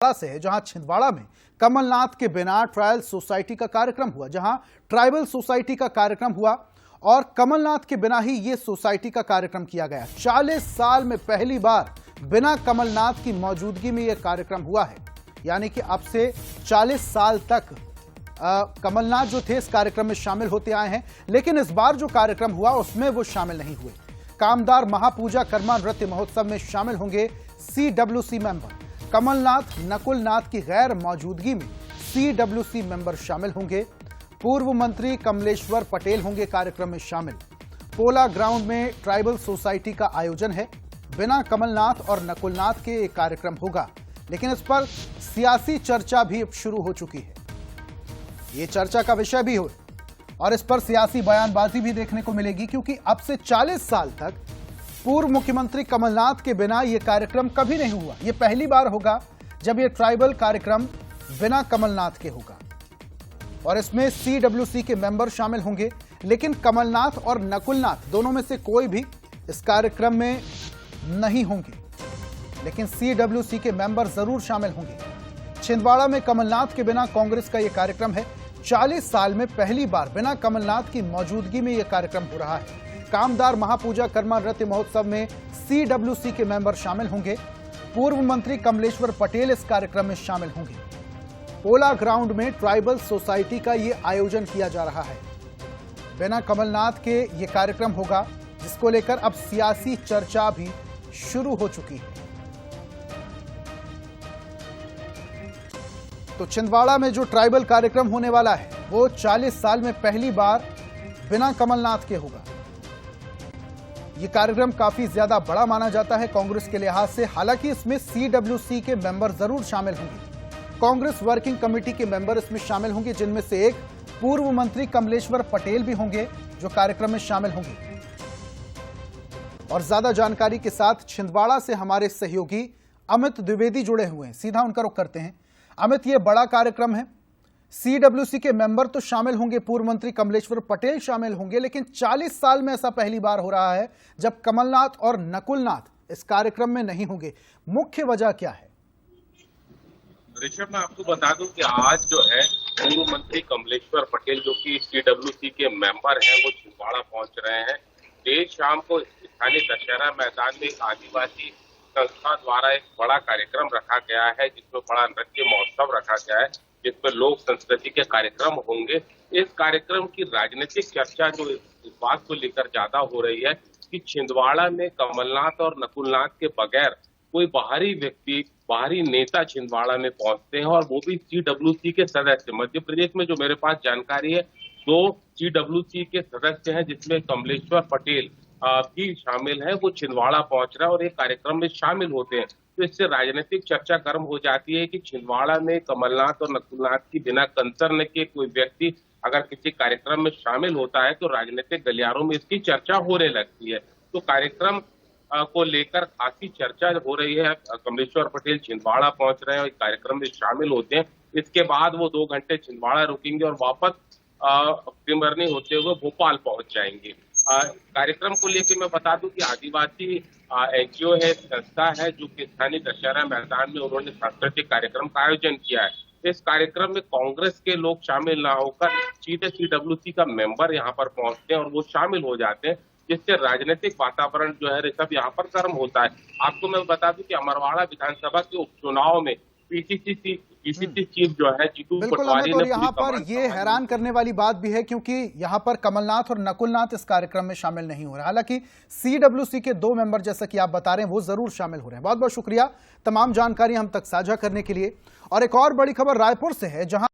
से है, जहां छिंदवाड़ा में कमलनाथ के बिना ट्रायल सोसाइटी का कार्यक्रम हुआ, जहां ट्राइबल सोसाइटी का कार्यक्रम हुआ और कमलनाथ के बिना ही यह सोसाइटी का कार्यक्रम किया गया। 40 साल में पहली बार बिना कमलनाथ की मौजूदगी में यह कार्यक्रम हुआ है। यानी कि अब से 40 साल तक कमलनाथ जो थे इस कार्यक्रम में शामिल होते आए हैं, लेकिन इस बार जो कार्यक्रम हुआ उसमें वो शामिल नहीं हुए। कामदार महापूजा कर्मा नृत्य महोत्सव में शामिल होंगे CWC मेंबर। कमलनाथ नकुलनाथ की गैर मौजूदगी में CWC मेंबर शामिल होंगे। पूर्व मंत्री कमलेश्वर पटेल होंगे कार्यक्रम में शामिल। पोला ग्राउंड में ट्राइबल सोसाइटी का आयोजन है। बिना कमलनाथ और नकुलनाथ के एक कार्यक्रम होगा, लेकिन इस पर सियासी चर्चा भी शुरू हो चुकी है। ये चर्चा का विषय भी हो और इस पर सियासी बयानबाजी भी देखने को मिलेगी, क्योंकि अब से 40 साल तक पूर्व मुख्यमंत्री कमलनाथ के बिना यह कार्यक्रम कभी नहीं हुआ। यह पहली बार होगा जब यह ट्राइबल कार्यक्रम बिना कमलनाथ के होगा और इसमें CWC के मेंबर शामिल होंगे, लेकिन कमलनाथ और नकुलनाथ दोनों में से कोई भी इस कार्यक्रम में नहीं होंगे, लेकिन CWC के मेंबर जरूर शामिल होंगे। छिंदवाड़ा में कमलनाथ के बिना कांग्रेस का यह कार्यक्रम है। 40 साल में पहली बार बिना कमलनाथ की मौजूदगी में यह कार्यक्रम हो रहा है। कामदार महापूजा कर्मा नृत्य महोत्सव में CWC के मेंबर शामिल होंगे। पूर्व मंत्री कमलेश्वर पटेल इस कार्यक्रम में शामिल होंगे। पोला ग्राउंड में ट्राइबल सोसाइटी का यह आयोजन किया जा रहा है। बिना कमलनाथ के यह कार्यक्रम होगा, जिसको लेकर अब सियासी चर्चा भी शुरू हो चुकी है। तो छिंदवाड़ा में जो ट्राइबल कार्यक्रम होने वाला है वो 40 साल में पहली बार बिना कमलनाथ के होगा। ये कार्यक्रम काफी ज्यादा बड़ा माना जाता है कांग्रेस के लिहाज से। हालांकि इसमें CWC के मेंबर जरूर शामिल होंगे। कांग्रेस वर्किंग कमेटी के मेंबर इसमें शामिल होंगे, जिनमें से एक पूर्व मंत्री कमलेश्वर पटेल भी होंगे जो कार्यक्रम में शामिल होंगे। और ज्यादा जानकारी के साथ छिंदवाड़ा से हमारे सहयोगी अमित द्विवेदी जुड़े हुए हैं। सीधा उनका रुख करते हैं। अमित, ये बड़ा कार्यक्रम है, CWC के मेंबर तो शामिल होंगे, पूर्व मंत्री कमलेश्वर पटेल शामिल होंगे, लेकिन 40 साल में ऐसा पहली बार हो रहा है जब कमलनाथ और नकुलनाथ इस कार्यक्रम में नहीं होंगे। मुख्य वजह क्या है? ऋषभ, मैं आपको बता दूं कि आज जो है पूर्व मंत्री कमलेश्वर पटेल जो कि CWC के मेंबर हैं वो छिंदवाड़ा पहुंच रहे हैं। देर शाम को स्थानीय दशहरा मैदान में एक आदिवासी संस्था द्वारा एक बड़ा कार्यक्रम रखा गया है, जिसमें बड़ा नृत्य महोत्सव रखा गया है, जिसमें लोक संस्कृति के कार्यक्रम होंगे। इस कार्यक्रम की राजनीतिक चर्चा जो इस बात को लेकर ज्यादा हो रही है कि छिंदवाड़ा में कमलनाथ और नकुलनाथ के बगैर कोई बाहरी व्यक्ति, बाहरी नेता छिंदवाड़ा में पहुंचते हैं, और वो भी CWC के सदस्य। मध्य प्रदेश में जो मेरे पास जानकारी है 2 CWC के सदस्य हैं, जिसमें कमलेश्वर पटेल भी शामिल है। वो छिंदवाड़ा पहुंच रहा है और एक कार्यक्रम में शामिल होते हैं। तो इससे राजनीतिक चर्चा गर्म हो जाती है कि छिंदवाड़ा में कमलनाथ और नकुलनाथ की बिना कंसर्न के कोई व्यक्ति अगर किसी कार्यक्रम में शामिल होता है तो राजनीतिक गलियारों में इसकी चर्चा होने लगती है। तो कार्यक्रम को लेकर खासी चर्चा हो रही है। कमलेश्वर पटेल छिंदवाड़ा पहुंच रहे हैं और कार्यक्रम में शामिल होते हैं। इसके बाद वो 2 घंटे छिंदवाड़ा रुकेंगे और वापस सिमरनी होते हुए भोपाल पहुंच जाएंगे। कार्यक्रम को लेकर मैं बता दूं कि आदिवासी NGO है, संस्था है, जो कि स्थानीय दशहरा मैदान में उन्होंने सांस्कृतिक कार्यक्रम का आयोजन किया है। इस कार्यक्रम में कांग्रेस के लोग शामिल ना होकर सीधे CWC का मेंबर यहाँ पर पहुंचते हैं और वो शामिल हो जाते हैं, जिससे राजनीतिक वातावरण जो है ऋषभ यहाँ पर गर्म होता है। आपको मैं बता दूं कि अमरवाड़ा विधानसभा के उपचुनाव में PCC चीफ जो है जीतू पटवारी ने, यहाँ पर ये हैरान करने वाली बात भी है क्योंकि यहाँ पर कमलनाथ और नकुलनाथ इस कार्यक्रम में शामिल नहीं हो रहे। हालांकि CWC के 2 मेंबर जैसा कि आप बता रहे हैं वो जरूर शामिल हो रहे हैं। बहुत बहुत शुक्रिया तमाम जानकारी हम तक साझा करने के लिए। और एक और बड़ी खबर रायपुर से है, जहां